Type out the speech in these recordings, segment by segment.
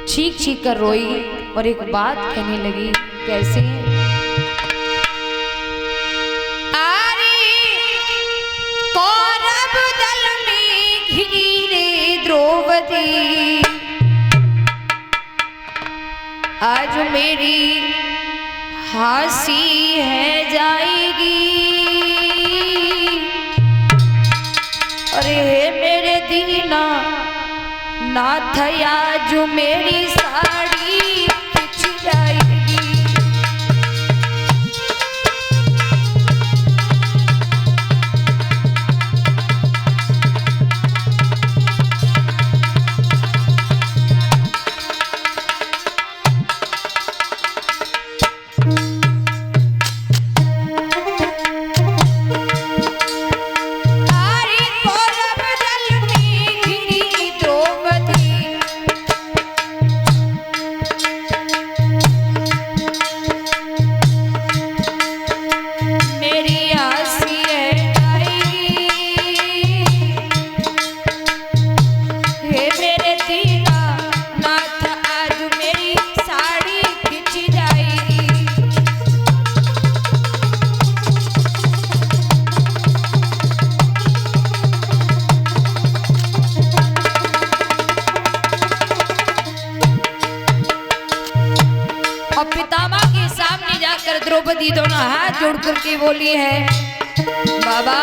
चीख चीख कर रोई और एक बात कहने लगी। कैसे? कौरव दल में घिरे द्रौपदी, आज मेरी हंसी है जाएगी। अरे हे मेरे दीना नाथ, आज मेरी साड़ी खिंच जाएगी। द्रौपदी दोनों हाथ जोड़ करके बोली है, बाबा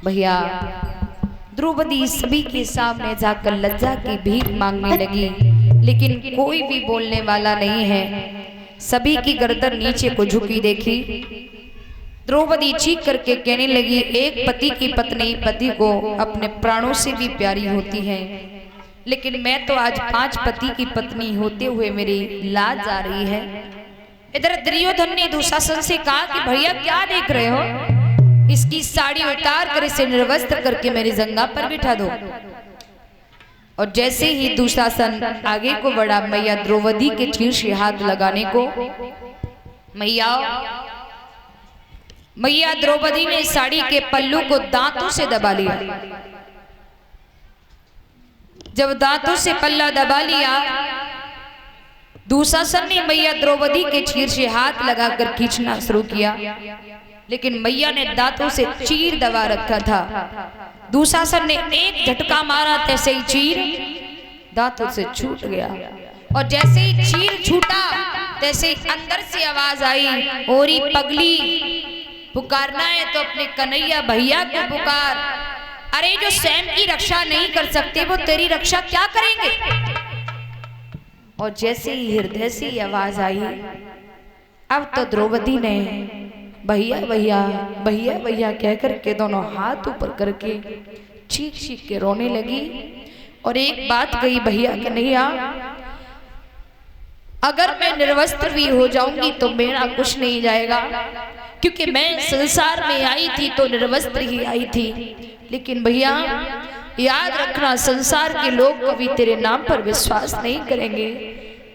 भैया द्रौपदी सभी के सामने जाकर लज्जा की भीख मांगने लगी, लेकिन कोई भी बोलने वाला नहीं है। सभी की गर्दन नीचे को झुकी देखी। द्रौपदी चीख करके कहने लगी, एक पति की पत्नी पति को अपने प्राणों से भी प्यारी होती है, लेकिन मैं तो आज 5 पति की पत्नी होते हुए मेरी लाज जा रही है। इधर दुर्योधन ने दुशासन से कहा कि भैया क्या देख रहे हो, इसकी साड़ी उतार कर इसे निर्वस्त्र करके मेरी जंगा पर बिठा दो। और जैसे ही दुशासन आगे को बढ़ा, मैया द्रौपदी के शीर्ष हाथ लगाने को, मैया द्रौपदी ने साड़ी के पल्लू को दांतों से दबा लिया। जब दांतों से पल्ला दबा लिया, दुशासन ने मैया द्रौपदी के चीर से हाथ लगाकर खींचना शुरू किया, लेकिन मैया ने दांतों से चीर दबा रखा था। दुशासन ने एक झटका मारा, तैसे ही चीर दांतों से छूट गया। और जैसे ही चीर छूटा, तैसे ही अंदर से आवाज आई, ओरी पगली, पुकारना है तो अपने कन्हैया भैया को पुकार। अरे जो स्वयं की रक्षा नहीं कर सकते वो तेरी रक्षा क्या करेंगे। और जैसे ही हृदय से आवाज आई, अब तो द्रौपदी ने भैया भैया भैया भैया कह करके दोनों हाथ ऊपर करके चीख चीख के रोने लगी। और एक बात कही, भैया कन्हैया, अगर मैं निर्वस्त्र भी हो जाऊंगी तो मेरा कुछ नहीं जाएगा, क्योंकि मैं संसार में आई थी तो निर्वस्त्र ही आई थी। लेकिन भैया याद रखना, संसार के लोग कभी तेरे नाम पर विश्वास नहीं करेंगे।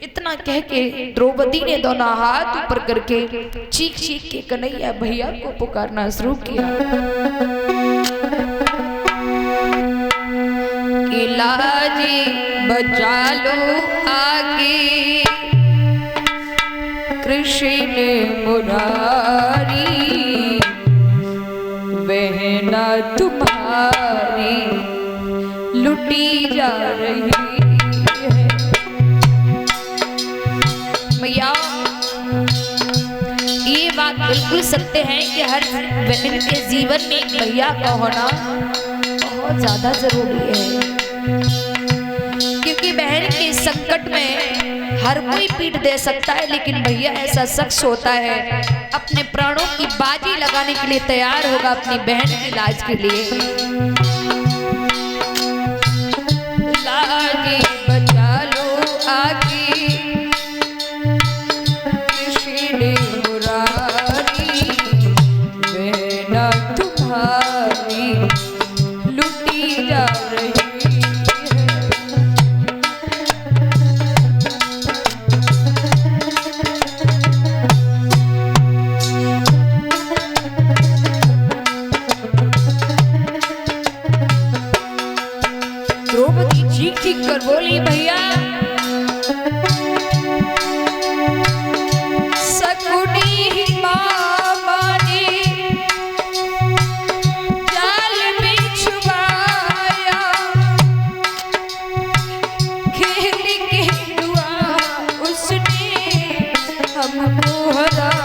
इतना कह के द्रौपदी ने दोनों हाथ ऊपर करके चीख चीख के कन्हैया भैया को पुकारना शुरू किया। लाजी बचा लो आगे कृष्ण मुरारी, बहना तुम्हारी लुटी जा रही है। भैया ये बात बिल्कुल सत्य है कि हर बहन के जीवन में एक भैया का होना बहुत ज्यादा जरूरी है, क्योंकि बहन के संकट में हर कोई पीठ दे सकता है, लेकिन भैया ऐसा शख्स होता है अपने प्राणों की बाजी लगाने के लिए तैयार होगा अपनी बहन की लाज के लिए। लाजी बचा लो आगे कृष्ण मुरारी, बहना तुम्हारी लुटी जा रही। द्रौपदी चीख चीख कर बोली, भैया सकुनी मामा ने जाल में छुपाया, खेल के दुआ उसने हमको हराया।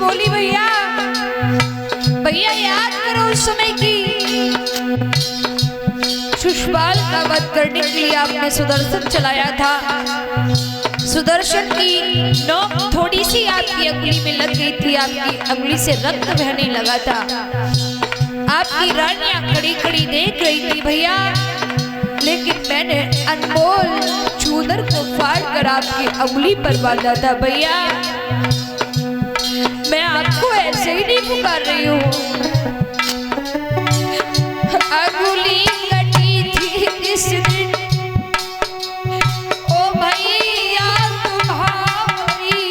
बोली, भैया भैया याद करो उस समय की शिशुपाल का वध करने के लिए आपने सुदर्शन चलाया था। सुदर्शन की नोक थोड़ी सी आपकी अंगुली में लग गई थी, आपकी अंगुली से रक्त बहने लगा था। आपकी रानियां खड़ी खड़ी देख रही थी भैया, लेकिन मैंने अनमोल चूदर को फाड़ कर आपकी अंगुली पर बांधा था। भैया मैं आपको ऐसे ही नहीं पुकार रही हूँ, अंगुली कटी थी इस दिन, ओ भैया तुम्हारी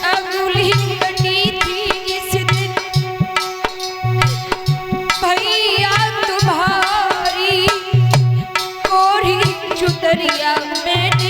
अंगुली कटी थी इस दिन, भैया तुम्हारी कोरी चुनरिया मैंने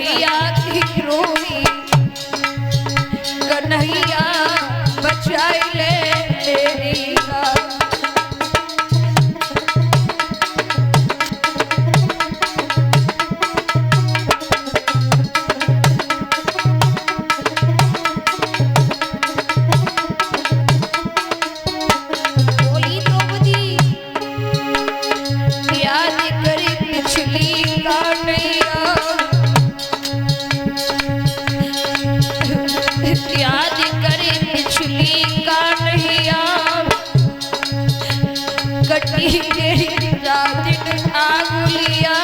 भैया की रोई, कन्हैया बचाई ले मेरी लाज। बोली द्रौपदी याद करी पिछली कन्हैया, याद करे पिछली कन्हैया, कटी तेरी रात आंगुलिया।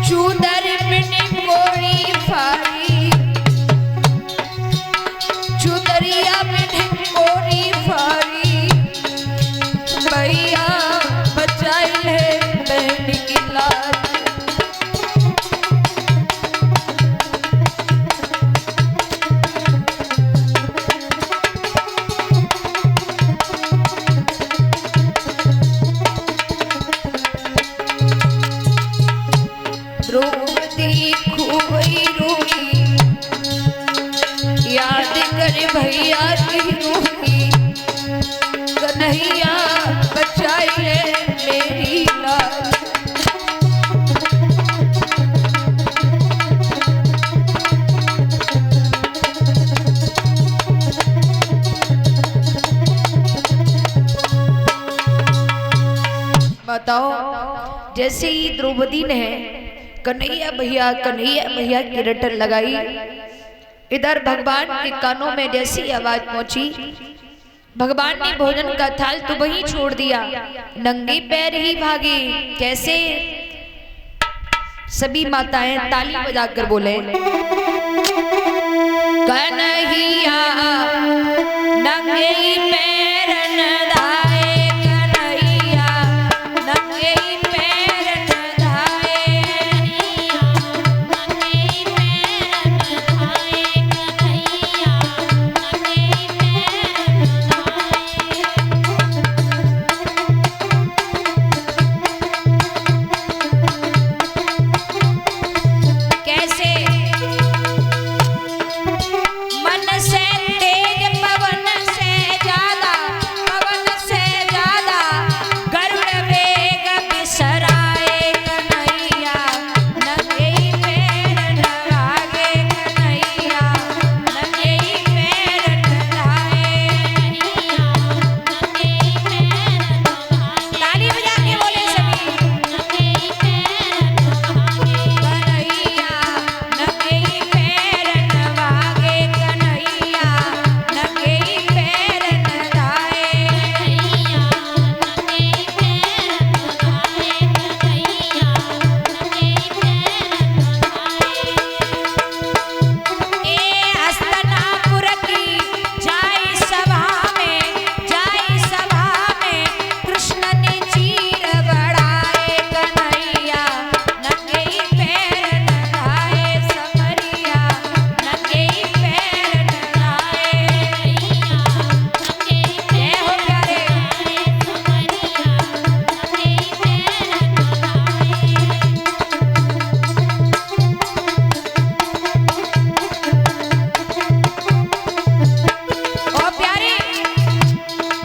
चूदर में कोड़ी फाड़ी, चुदरिया में कोड़ी फाड़ी, भैया बचाई ले बहन की लाज। द्रौपदी खूब रोई, याद करे भैया की रोई, कन्हैया बचाई ले मेरी लाज। बताओ, जैसे ही द्रौपदी ने कन्हैया भैया की रटन लगाई, इधर भगवान के कानों में जैसी आवाज पहुंची, भगवान ने भोजन का थाल तो वहीं छोड़ दिया, नंगे पैर ही भागे। कैसे? सभी माताएं ताली बजाकर बोले, कन्हैया नंगे पैर न धाए, कन्हैया नंगे पैर न धाए, नंगे पैर न धाए, कन्हैया नंगे पैर न धाए। कैसे? मन से तेज पवन से ज्यादा, पवन से ज्यादा गरुड़ वेग बिसराए, कन्हैया नंगे पैर न भागे, कन्हैया नंगे पैर न धाए, कन्हैया नंगे पैर न भागे। ताली बजा के बोले सभी, नंगे पैर न भागे, कन्हैया नंगे पैर न भागे, कन्हैया नंगे पैर न धाए, कन्हैया नंगे पैर न धाए, कन्हैया नंगे पैर न धाए। ए हस्तनापुर की जाई सभा में, जाई सभा में कृष्ण ने चीर बढ़ाए, कन्हैया नंगे पैर न धाए, समरिया नंगे पैर न धाए, कन्हैया नंगे पैर हो प्यारे, समरिया नंगे पैर न धाए। ओ प्यारे,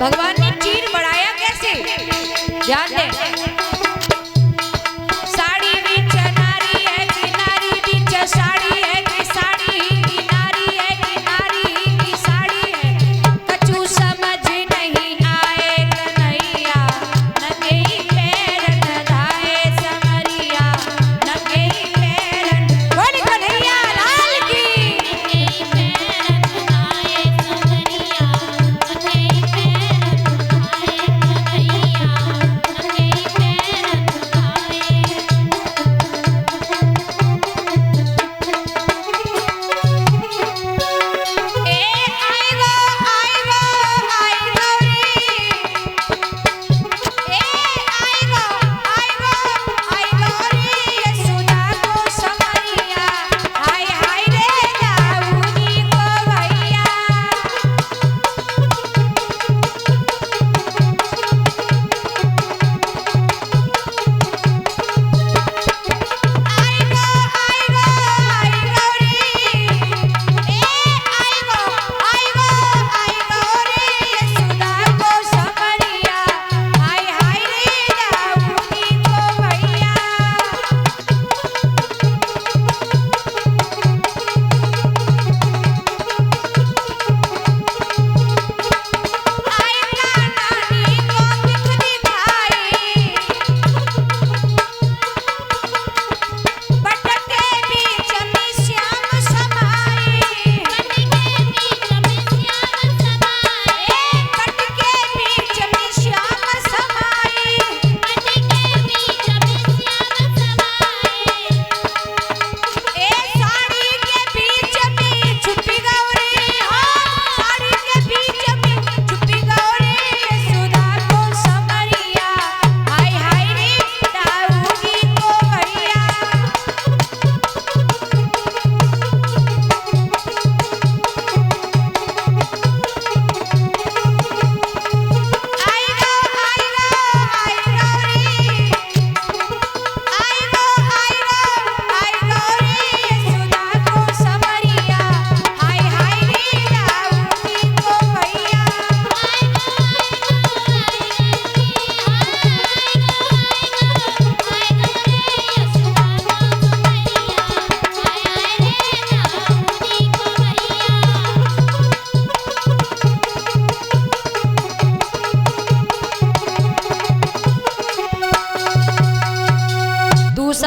भगवान ने चीर बढ़ाया कैसे? ध्यान दें। साड़ी बीच नारी है कि नारी बीच साड़ी है कि साड़ी ही की नारी है कि नारी ही की साड़ी है, कछु समझ नहीं आए, कन्हैया नंगे पैर न धाए, समरिया नंगे पैर न। बोल कन्हैया लाल की, नंगे पैर न धाए, समरिया नंगे पैर न धाए, कन्हैया नंगे पैर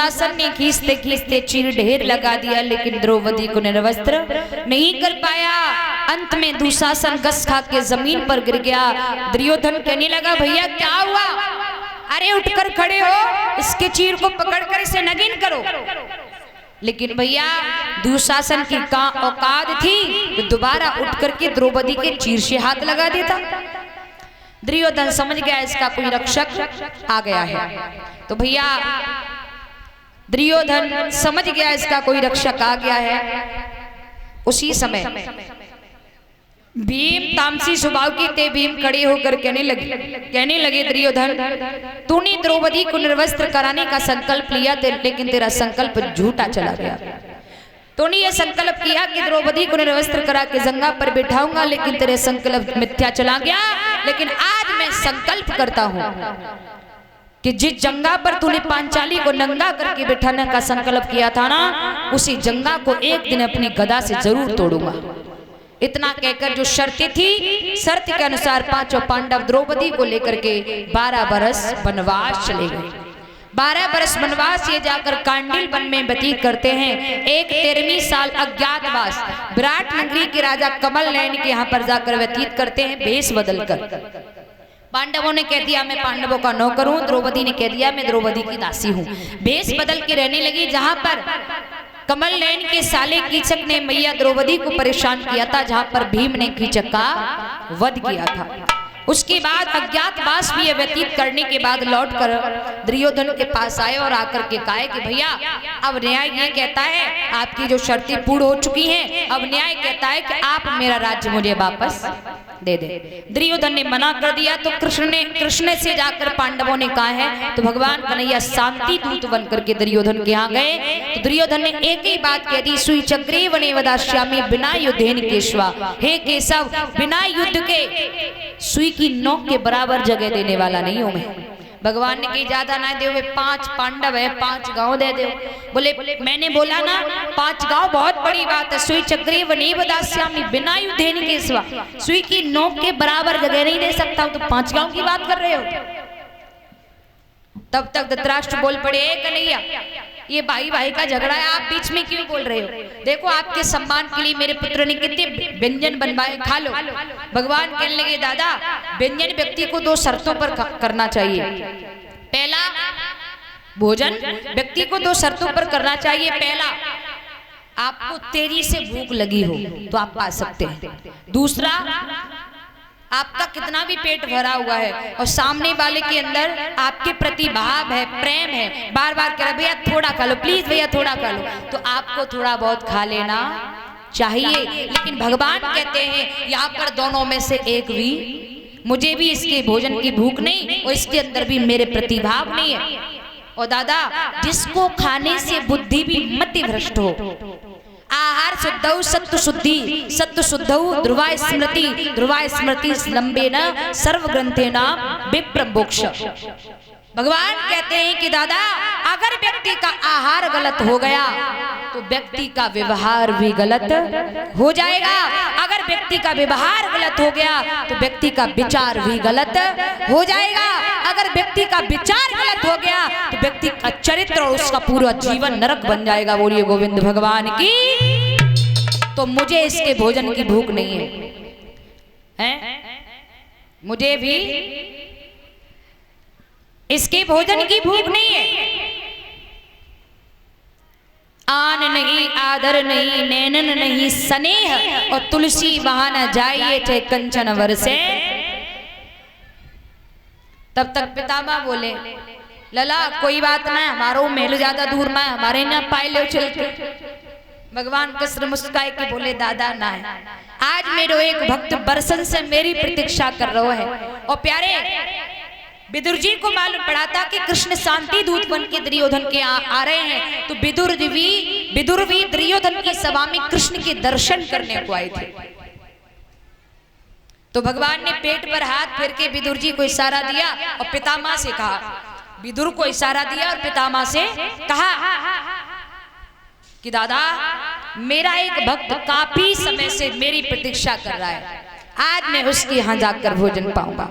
दुशासन ने खींचते खींचते चीर ढेर लगा दिया, लेकिन द्रौपदी को निर्वस्त्र नहीं कर पाया। अंत में दुशासन गस खा के जमीन पर गिर गया। दुर्योधन कहने लगा, भैया क्या हुआ? अरे उठकर खड़े हो, इसके चीर को पकड़कर इसे नगीन करो। लेकिन भैया दुशासन की का औकात थी तो दोबारा उठ करके द्रौपदी के चीर से हाथ लगा देता। दुर्योधन समझ गया इसका कोई रक्षक आ गया है। तो भैया दुर्योधन समझ गया इसका कोई रक्षक आ गया है। उसी समय भीम तामसी स्वभाव की थे। भीम खड़े होकर कहने लगे दुर्योधन, तूने द्रौपदी को निर्वस्त्र कराने का संकल्प लिया लेकिन तेरा संकल्प झूठा चला गया। तूने यह संकल्प किया कि द्रौपदी को निर्वस्त्र करा के जंगा पर बिठाऊंगा, लेकिन तेरे संकल्प मिथ्या चला गया। लेकिन आज मैं संकल्प करता हूं कि जिस जंगा पर तूने पांचाली को नंगा करके बिठाने का संकल्प किया था ना, उसी जंगा को एक दिन अपनी गदा से जरूर तोड़ूंगा। इतना कहकर जो शर्तें थी, शर्त के अनुसार पांचों पांडव द्रौपदी को लेकर के 12 बरस वनवास चले गए। 12 बरस वनवास ये जाकर कांडिल वन में व्यतीत करते हैं। एक 13वीं साल अज्ञातवास विराट नगरी के राजा कमल नयन के यहाँ पर जाकर व्यतीत करते हैं, भेष बदलकर। पांडवों ने कह दिया मैं पांडवों का नौकर हूं, द्रौपदी ने कह दिया मैं द्रौपदी की दासी हूं। भेष बदल के रहने लगी। जहां पर कमल नयन के साले कीचक ने मैया द्रौपदी को परेशान किया था, जहां पर भीम ने कीचक का वध किया था। उसके बाद अज्ञातवास भी व्यतीत करने के बाद लौटकर दुर्योधन के पास आए और आकर के कहा कि भैया अब न्याय ये कहता है आपकी जो शर्तें पूर्ण हो चुकी हैं, अब न्याय कहता है कि आप मेरा राज्य मुझे वापस दे दे। दुर्योधन ने मना कर दिया तो कृष्ण से जाकर पांडवों ने कहा है, तो भगवान कन्हैया शांति दूत बन करके दुर्योधन के यहाँ गए। तो दुर्योधन ने एक ही बात कह दी, सुई चक्रे वने वदाश्यामी बिना युद्धेन केशवा। हे केशव, बिना युद्ध के सुई की नोक के बराबर जगह देने वाला नहीं हूं मैं। भगवान ने कही ज्यादा ना दे, 5 पांडव है, 5 गांव दे दो। बोले मैंने बोला ना 5 गांव बहुत बड़ी बात है। सुई चक्रे वने वदास्यामि बिना युद्धेन केशवा, सुई की नोक के बराबर जगह नहीं दे सकता हूं, तो 5 गांव की बात कर रहे हो। तब तक धृतराष्ट्र बोल पड़े, कन्हैया ये भाई भाई का झगड़ा है, आप बीच में क्यों बोल रहे हो? देखो आपके सम्मान के लिए मेरे पुत्र ने कितने व्यंजन बनवाए, खा लो। भगवान कहने लगे, दादा व्यंजन व्यक्ति को 2 शर्तों पर करना चाहिए। पहला, भोजन व्यक्ति को 2 शर्तों पर करना चाहिए। पहला, आपको तेजी से भूख लगी हो तो आप पा सकते हैं। दूसरा, आपका कितना भी पेट भरा हुआ है और सामने वाले के अंदर आपके प्रति भाव है, प्रेम है, बार बार कह रहा भैया थोड़ा खा लो, प्लीज भैया थोड़ा खा लो, तो आपको थोड़ा बहुत खा लेना चाहिए। लेकिन भगवान कहते हैं यहाँ पर दोनों में से एक भी, मुझे भी इसके भोजन की भूख नहीं और इसके अंदर भी मेरे प्रति भाव नहीं है। और दादा जिसको खाने से बुद्धि भी मति भ्रष्ट हो, आहार शुद्धौ सत्व शुद्धि, सत्व शुद्धौ ध्रुवा स्मृति लंबेन सर्व ग्रंथेन विप्र मोक्ष। भगवान कहते हैं कि दादा अगर व्यक्ति का आहार गलत हो गया तो व्यक्ति का व्यवहार भी गलत हो जाएगा। अगर व्यक्ति का व्यवहार गलत हो गया तो व्यक्ति का विचार भी गलत हो जाएगा। अगर व्यक्ति का विचार गलत हो गया तो व्यक्ति का चरित्र और उसका पूरा जीवन नरक बन जाएगा। बोलिए गोविंद भगवान की। तो मुझे इसके भोजन की भूख नहीं है, मुझे भी इसके भोजन की भूख नहीं है। आन नहीं, आदर नहीं, नैनन नहीं, स्नेह और तुलसी बहाना जाइए चाहे कंचन वर्षे। तब तक पितामह बोले, लला कोई बात ना, हमारो महल ज्यादा दूर ना, हमारे ना पाए लो चल के। भगवान कृष्ण मुस्काए के बोले, दादा ना है, आज मेरो एक भक्त बरसन से मेरी प्रतीक्षा कर रहा है। और प्यारे विदुर जी को मालूम पड़ा था कि कृष्ण शांति दूत बन के दुर्योधन के आ रहे हैं, तो विदुर भी दुर्योधन की सभा में कृष्ण के दर्शन करने को आए थे। तो भगवान ने पेट पर हाथ फेर के विदुर जी को इशारा दिया और पितामह से कहा, विदुर को इशारा दिया और पितामह से कहा कि दादा मेरा एक भक्त काफी समय से मेरी प्रतीक्षा कर रहा है, आज मैं उसके यहाँ जाकर भोजन पाऊंगा।